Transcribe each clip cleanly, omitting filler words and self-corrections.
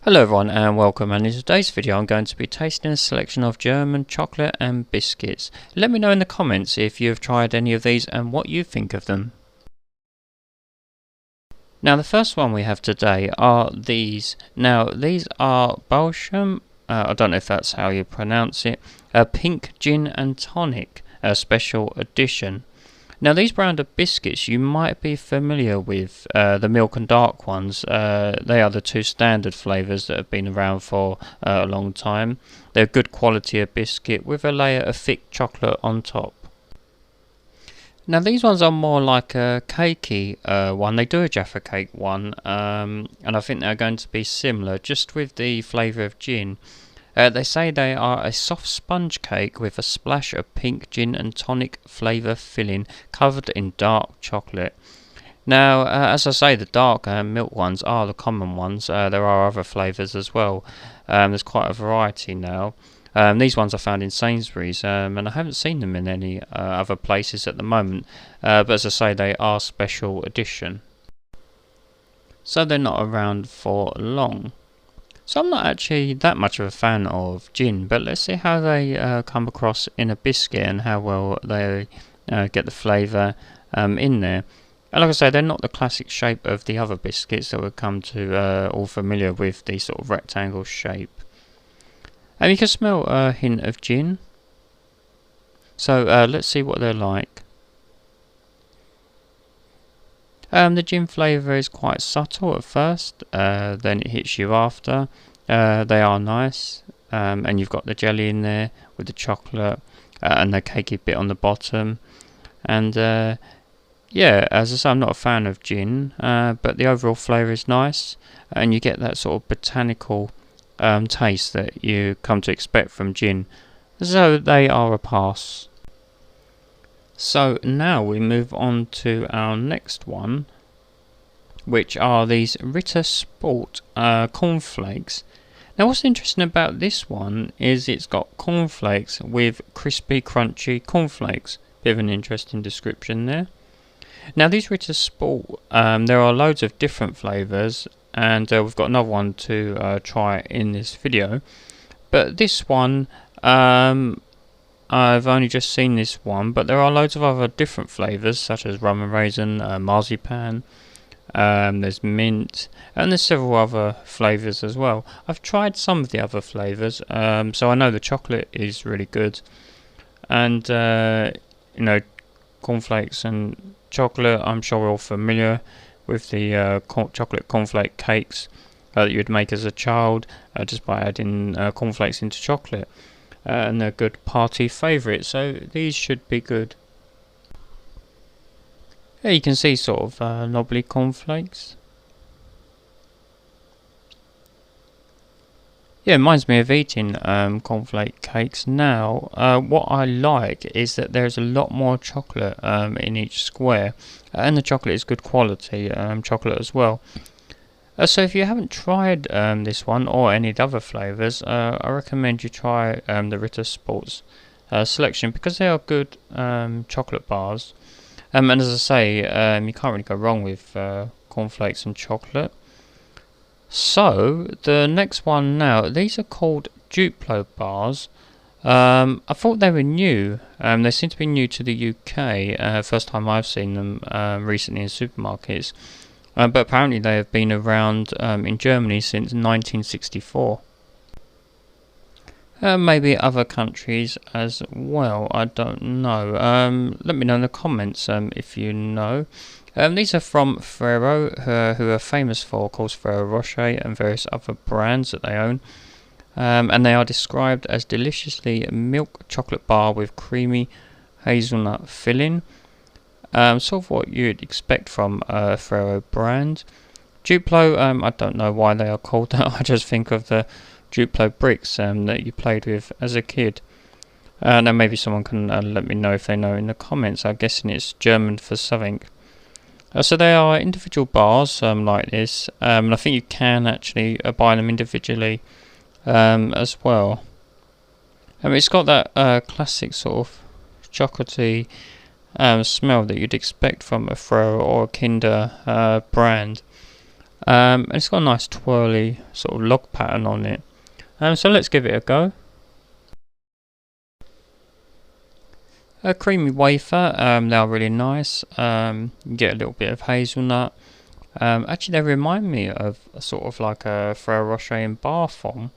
Hello everyone and welcome, and in today's video I'm going to be tasting a selection of German chocolate and biscuits. Let me know in the comments if you've tried any of these and what you think of them. Now the first one we have today are these. Now these are Belgium, I don't know if that's how you pronounce it, a pink gin and tonic, a special edition. Now these brand of biscuits you might be familiar with, the milk and dark ones. They are the two standard flavours that have been around for a long time. They're good quality of biscuit with a layer of thick chocolate on top. Now these ones are more like a cakey one. They do a Jaffa cake one, and I think they're going to be similar, just with the flavour of gin. They say they are a soft sponge cake with a splash of pink gin and tonic flavour filling covered in dark chocolate. Now, as I say, the dark milk ones are the common ones. There are other flavours as well. There's quite a variety now. These ones are found in Sainsbury's, and I haven't seen them in any other places at the moment. But as I say, they are special edition. So they're not around for long. So I'm not actually that much of a fan of gin, but let's see how they come across in a biscuit and how well they get the flavour in there. And like I say, they're not the classic shape of the other biscuits that we've come to all familiar with, the sort of rectangle shape. And you can smell a hint of gin. So let's see what they're like. The gin flavour is quite subtle at first, then it hits you after. They are nice, and you've got the jelly in there with the chocolate and the cakey bit on the bottom. And yeah, as I say, I'm not a fan of gin, but the overall flavour is nice, and you get that sort of botanical taste that you come to expect from gin. So they are a pass. So now we move on to our next one, which are these Ritter Sport cornflakes. Now what's interesting about this one is it's got cornflakes with crispy crunchy cornflakes. Bit of an interesting description there. Now these Ritter Sport, there are loads of different flavours, and we've got another one to try in this video. But this one, I've only just seen this one, but there are loads of other different flavours such as rum and raisin, marzipan, there's mint, and there's several other flavours as well. I've tried some of the other flavours, so I know the chocolate is really good, and you know, cornflakes and chocolate, I'm sure we're all familiar with the chocolate cornflake cakes that you'd make as a child, just by adding cornflakes into chocolate. And they're good party favourites, so these should be good. Yeah, you can see sort of knobbly cornflakes. Yeah, it reminds me of eating cornflake cakes now. What I like is that there's a lot more chocolate in each square, and the chocolate is good quality chocolate as well. So if you haven't tried this one or any of the other flavours, I recommend you try the Ritter Sports selection, because they are good chocolate bars. And as I say, you can't really go wrong with cornflakes and chocolate. So the next one now, these are called Duplo Bars. I thought they were new. They seem to be new to the UK. First time I've seen them recently in supermarkets. But apparently they have been around in Germany since 1964. Maybe other countries as well, I don't know. Let me know in the comments if you know. These are from Flavour, who are famous for, of course, Ferrero Rocher and various other brands that they own. And they are described as deliciously milk chocolate bar with creamy hazelnut filling. Sort of what you'd expect from a Ferrero brand. Duplo, I don't know why they are called that. I just think of the Duplo bricks that you played with as a kid. Now maybe someone can let me know if they know in the comments. I'm guessing it's German for something. So they are individual bars like this, and I think you can actually buy them individually as well. It's got that classic sort of chocolatey smell that you'd expect from a Ferrero or a Kinder brand. And it's got a nice twirly sort of log pattern on it. So let's give it a go. A creamy wafer, they are really nice. You get a little bit of hazelnut. Actually, they remind me of sort of like a Ferrero Rocher in bar form,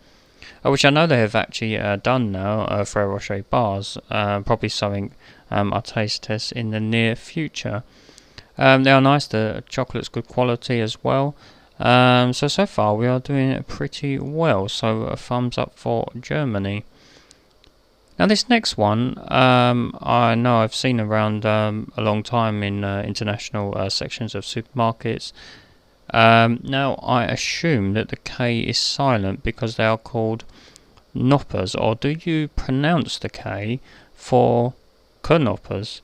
which I know they have actually done now. Ferrero Rocher bars, probably something I'll taste test in the near future. They are nice. The chocolate's good quality as well. So far we are doing pretty well. So a thumbs up for Germany. Now this next one, I know I've seen around a long time in international sections of supermarkets. Now I assume that the K is silent because they are called knoppers, or do you pronounce the K for knoppers?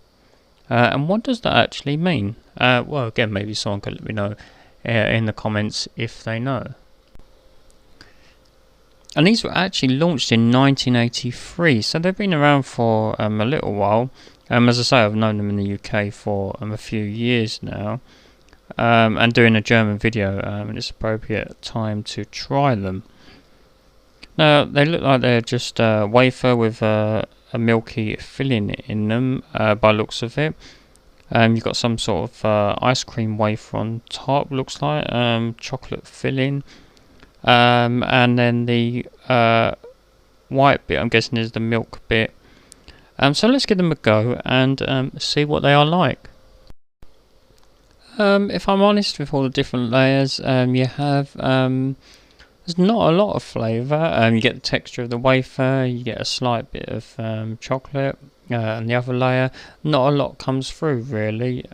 And what does that actually mean? Well, again, maybe someone could let me know in the comments if they know. And these were actually launched in 1983, so they've been around for a little while. As I say, I've known them in the UK for a few years now. And doing a German video, and it's appropriate time to try them. Now, they look like they're just a wafer with a milky filling in them, by looks of it. You've got some sort of ice cream wafer on top, looks like, chocolate filling. And then the white bit, I'm guessing, is the milk bit. So let's give them a go and see what they are like. If I'm honest with all the different layers, you have there's not a lot of flavour. You get the texture of the wafer, you get a slight bit of chocolate, and the other layer, not a lot comes through really.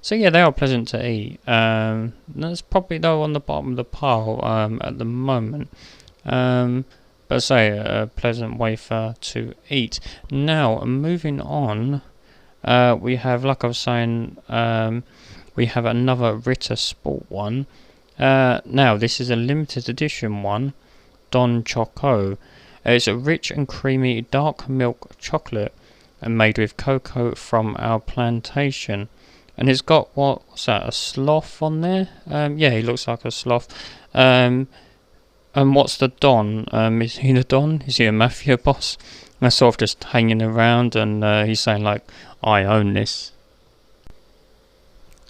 So yeah, they are pleasant to eat. That's probably though on the bottom of the pile at the moment. But say a pleasant wafer to eat. Now moving on, we have, like I was saying, we have another Ritter Sport one. Now this is a limited edition one, Don Choco. It's a rich and creamy dark milk chocolate and made with cocoa from our plantation. And it's got, what's that, a sloth on there? Yeah, he looks like a sloth. And what's the Don? Is he the Don? Is he a mafia boss? They're sort of just hanging around, and he's saying like, I own this.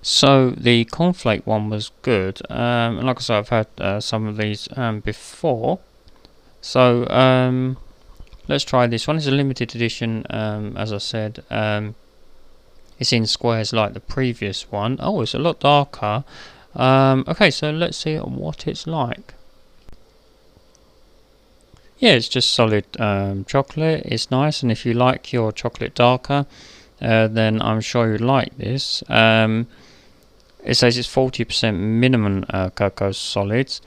So the cornflake one was good. And like I said, I've had some of these before. So let's try this one. It's a limited edition, as I said. It's in squares like the previous one. Oh, it's a lot darker. Okay, so let's see what it's like. Yeah, it's just solid chocolate. It's nice, and if you like your chocolate darker, then I'm sure you'd like this. It says it's 40% minimum cocoa solids.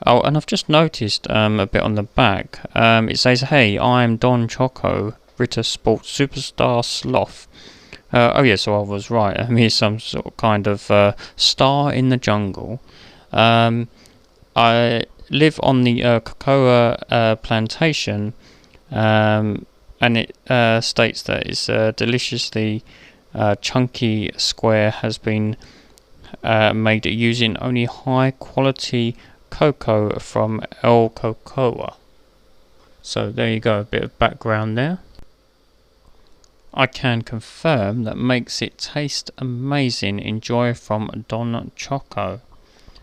Oh, and I've just noticed a bit on the back. It says, "Hey, I'm Don Choco, Ritter Sport Superstar Sloth." Oh yeah, so I was right. I'm here, some sort of kind of star in the jungle. I live on the cocoa plantation, and it states that it's deliciously chunky square has been made using only high quality cocoa from El Cocoa. So there you go, a bit of background there. I can confirm that makes it taste amazing. Enjoy from Don Choco.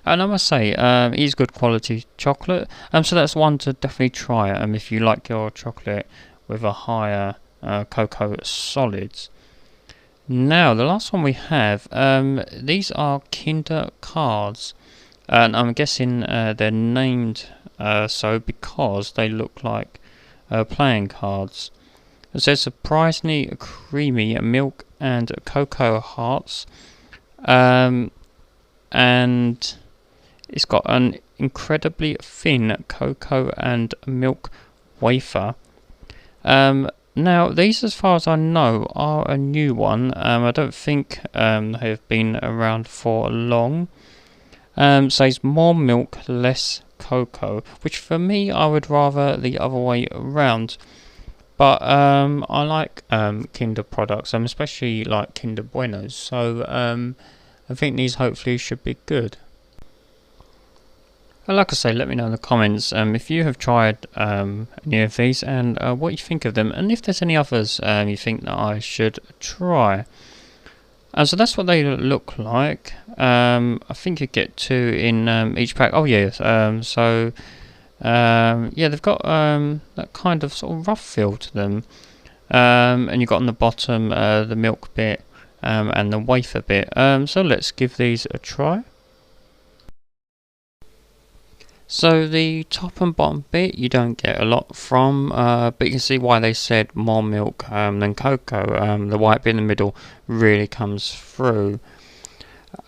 And I must say, it is good quality chocolate. So that's one to definitely try if you like your chocolate with a higher cocoa solids. Now, the last one we have, these are Kinder cards. And I'm guessing they're named so because they look like playing cards. It says surprisingly creamy milk and cocoa hearts, and it's got an incredibly thin cocoa and milk wafer. Now these, as far as I know, are a new one. I don't think they have been around for long. Says more milk, less cocoa, which for me I would rather the other way around. But I like Kinder products, especially like Kinder Buenos. So I think these hopefully should be good. Well, like I say, let me know in the comments if you have tried any of these and what you think of them, and if there's any others you think that I should try. So that's what they look like. I think you get 2 in each pack. Oh yes. Yeah, they've got that kind of sort of rough feel to them. And you've got on the bottom the milk bit and the wafer bit. So let's give these a try. So the top and bottom bit you don't get a lot from, but you can see why they said more milk than cocoa. The white bit in the middle really comes through.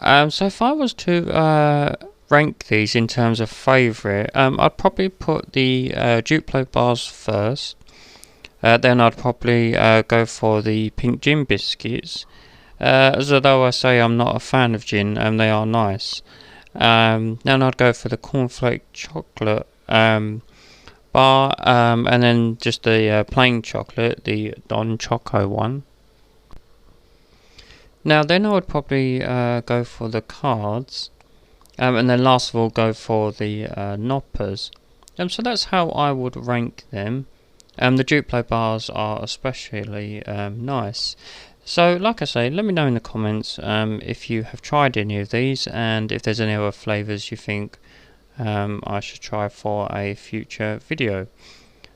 So if I was to rank these in terms of favourite, I'd probably put the Duplo Bars first. Then I'd probably go for the pink gin biscuits. As although I say I'm not a fan of gin, they are nice. Then I'd go for the cornflake chocolate bar, and then just the plain chocolate, the Choco one. Now then I would probably go for the cards, and then last of all go for the knoppers. So that's how I would rank them. The Duplo bars are especially nice. So like I say, let me know in the comments if you have tried any of these, and if there's any other flavours you think I should try for a future video.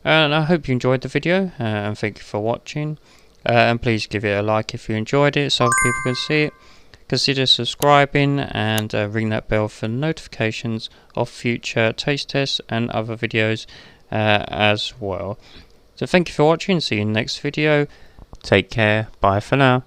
And I hope you enjoyed the video, and thank you for watching. And please give it a like if you enjoyed it so other people can see it. Consider subscribing and ring that bell for notifications of future taste tests and other videos as well. So thank you for watching, see you in the next video. Take care, bye for now.